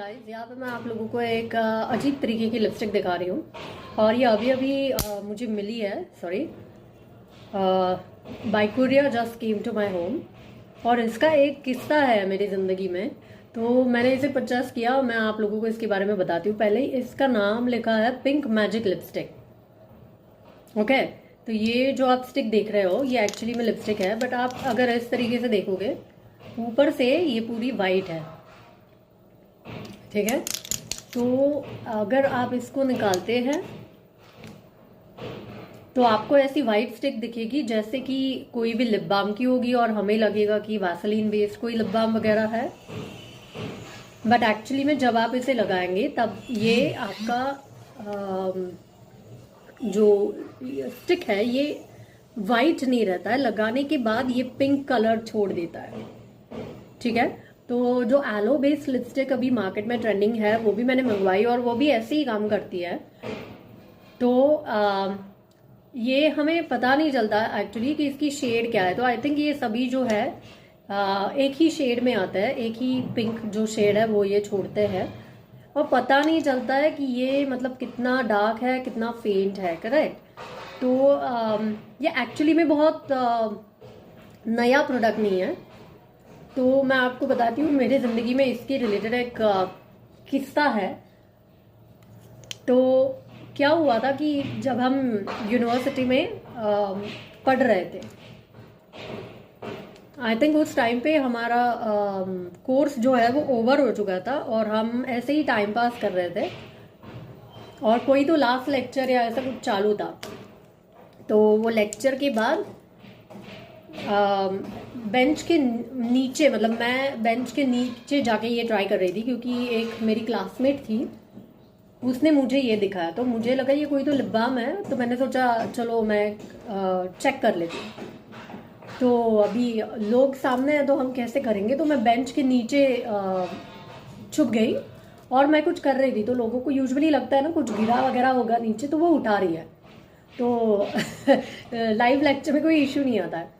Guys यहाँ पे मैं आप लोगों को एक अजीब तरीके की लिपस्टिक दिखा रही हूँ और ये अभी अभी मुझे मिली है। Sorry, by courier just came to my home और इसका एक किस्सा है मेरी ज़िंदगी में। तो मैंने इसे परचेस किया, मैं आप लोगों को इसके बारे में बताती हूँ। पहले इसका नाम लिखा है पिंक मैजिक लिपस्टिक। ओके, तो ये जो आप स्टिक देख रहे हो ये एक्चुअली में लिपस्टिक है, बट आप अगर इस तरीके से देखोगे ऊपर से ये पूरी वाइट है। ठीक है, तो अगर आप इसको निकालते हैं तो आपको ऐसी वाइट स्टिक दिखेगी जैसे कि कोई भी लिप बाम की होगी और हमें लगेगा कि वैसलीन बेस्ड कोई लिप बाम वगैरह है। बट एक्चुअली में जब आप इसे लगाएंगे तब ये आपका जो स्टिक है ये वाइट नहीं रहता है, लगाने के बाद ये पिंक कलर छोड़ देता है। ठीक है, तो जो एलो बेस्ड लिपस्टिक अभी मार्केट में ट्रेंडिंग है वो भी मैंने मंगवाई और वो भी ऐसे ही काम करती है। तो ये हमें पता नहीं चलता एक्चुअली कि इसकी शेड क्या है। तो आई थिंक ये सभी जो है एक ही शेड में आता है, एक ही पिंक जो शेड है वो ये छोड़ते हैं और पता नहीं चलता है कि ये मतलब कितना डार्क है कितना फेंट है। करेक्ट, तो ये एक्चुअली में बहुत नया प्रोडक्ट नहीं है। तो मैं आपको बताती हूँ, मेरे ज़िंदगी में इसके रिलेटेड एक किस्सा है। तो क्या हुआ था कि जब हम यूनिवर्सिटी में पढ़ रहे थे, आई थिंक उस टाइम पे हमारा कोर्स जो है वो ओवर हो चुका था और हम ऐसे ही टाइम पास कर रहे थे और कोई तो लास्ट लेक्चर या ऐसा कुछ चालू था। तो वो लेक्चर के बाद बेंच के नीचे, मतलब मैं बेंच के नीचे जाके ये ट्राई कर रही थी क्योंकि एक मेरी क्लासमेट थी, उसने मुझे ये दिखाया तो मुझे लगा ये कोई तो लिप बाम है। तो मैंने सोचा चलो मैं चेक कर लेती हूँ। तो अभी लोग सामने हैं तो हम कैसे करेंगे, तो मैं बेंच के नीचे छुप गई और मैं कुछ कर रही थी। तो लोगों को यूजुअली लगता है ना कुछ गिरा वगैरह होगा नीचे तो वो उठा रही है। तो लाइव लेक्चर में कोई इशू नहीं आता है।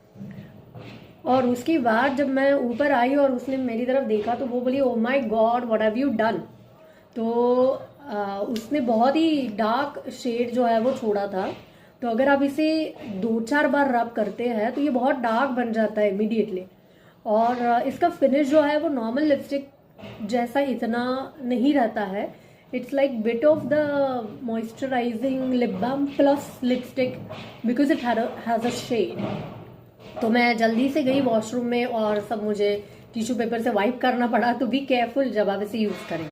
और उसके बाद जब मैं ऊपर आई और उसने मेरी तरफ देखा तो वो बोली oh my God what have you done. तो उसने बहुत ही डार्क शेड जो है वो छोड़ा था। तो अगर आप इसे 2-4 बार रब करते हैं तो ये बहुत डार्क बन जाता है इमीडिएटली। और इसका फिनिश जो है वो नॉर्मल लिपस्टिक जैसा इतना नहीं रहता है। It's like bit of the moisturising lip balm plus lipstick because it has a shade. तो मैं जल्दी से गई वॉशरूम में और सब मुझे टिश्यू पेपर से वाइप करना पड़ा। तो बी केयरफुल जब आप इसे यूज़ करें।